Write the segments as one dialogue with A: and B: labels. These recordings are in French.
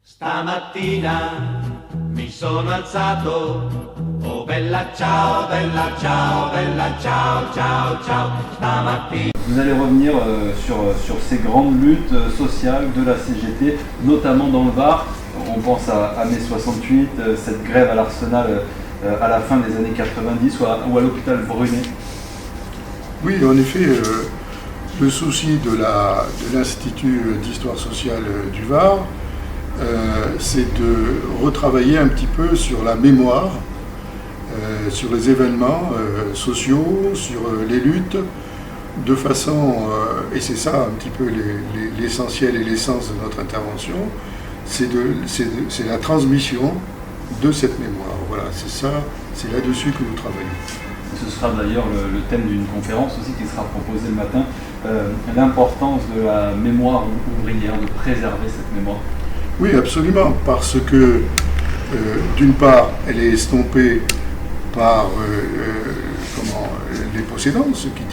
A: Stamattina mi sono alzato, oh bella ciao, ciao, ciao, ciao, stamattina.
B: Vous allez revenir sur ces grandes luttes sociales de la CGT, notamment dans le Var. On pense à mai 68, cette grève à l'Arsenal à la fin des années 90 ou à l'hôpital Brunet.
C: Oui, en effet, le souci de l'Institut d'histoire sociale du Var, c'est de retravailler un petit peu sur la mémoire, sur les événements sociaux, sur les luttes, de façon, et c'est ça un petit peu l'essentiel et l'essence de notre intervention, c'est la transmission de cette mémoire. Voilà, c'est ça, c'est là-dessus que nous travaillons.
B: Ce sera d'ailleurs le thème d'une conférence aussi qui sera proposée le matin, l'importance de la mémoire ouvrière, de préserver cette mémoire.
C: Oui, absolument, parce que d'une part, elle est estompée par les possédants, ceux qui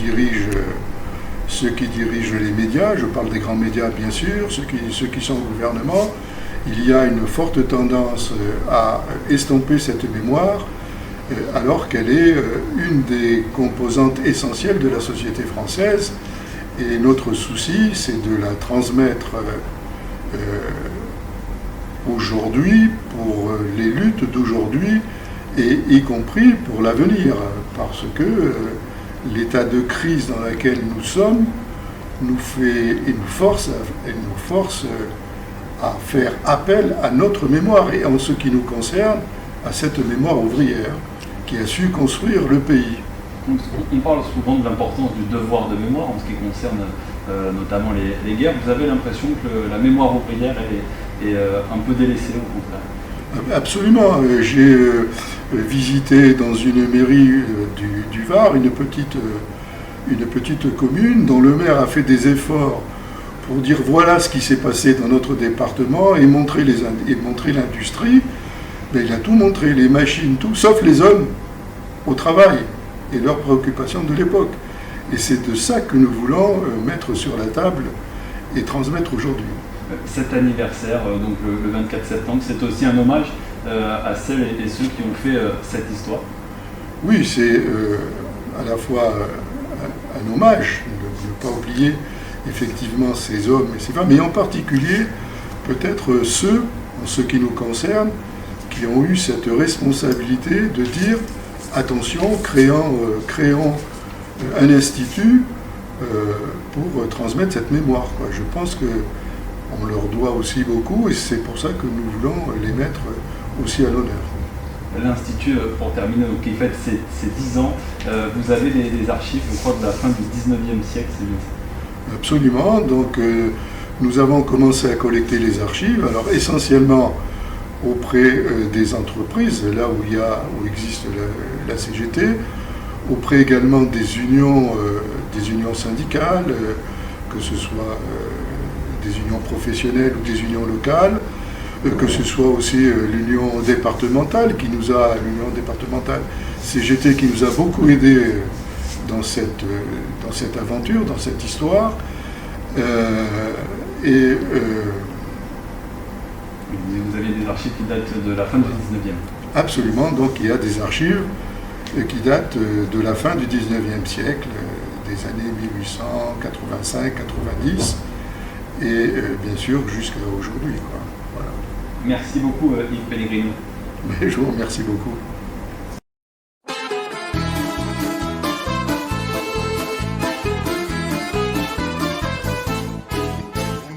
C: dirigent les médias, je parle des grands médias bien sûr, ceux qui sont au gouvernement. Il y a une forte tendance à estomper cette mémoire, alors qu'elle est une des composantes essentielles de la société française. Et notre souci, c'est de la transmettre aujourd'hui, pour les luttes d'aujourd'hui, et y compris pour l'avenir, parce que l'état de crise dans lequel nous sommes nous force à faire appel à notre mémoire, et en ce qui nous concerne, à cette mémoire ouvrière qui a su construire le pays.
B: On parle souvent de l'importance du devoir de mémoire en ce qui concerne notamment les guerres. Vous avez l'impression que la mémoire ouvrière est un peu délaissée au contraire?
C: Absolument. J'ai visité dans une mairie du Var une petite commune dont le maire a fait des efforts pour dire voilà ce qui s'est passé dans notre département et montrer l'industrie. Mais il a tout montré, les machines, tout, sauf les hommes au travail et leurs préoccupations de l'époque. Et c'est de ça que nous voulons mettre sur la table et transmettre aujourd'hui.
B: Cet anniversaire, donc le 24 septembre, c'est aussi un hommage à celles et ceux qui ont fait cette histoire.
C: Oui, c'est à la fois un hommage, ne pas oublier effectivement ces hommes et ces femmes, mais en particulier peut-être ceux, en ce qui nous concerne, qui ont eu cette responsabilité de dire attention, créons un institut pour transmettre cette mémoire, quoi. Je pense qu'on leur doit aussi beaucoup et c'est pour ça que nous voulons les mettre aussi à l'honneur.
B: L'Institut, pour terminer, qui fête ses 10 ans, vous avez des archives, je crois, de la fin du 19e siècle, c'est bien ça?
C: Absolument, donc nous avons commencé à collecter les archives, alors essentiellement auprès des entreprises, là où existe la CGT, auprès également des unions syndicales, que ce soit des unions professionnelles ou des unions locales, que ce soit aussi l'union départementale l'union départementale CGT qui nous a beaucoup aidé dans cette aventure, dans cette histoire.
B: Vous avez des archives qui datent de la fin du 19e.
C: Absolument, donc il y a des archives qui datent de la fin du 19e siècle, des années 1885-90, et bien sûr jusqu'à aujourd'hui. Voilà.
B: Merci beaucoup Yves Pellegrino.
C: Mais je vous remercie beaucoup.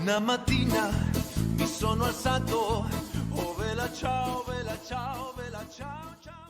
A: Una mattina mi sono alzato, oh vela ciao, ciao, ciao.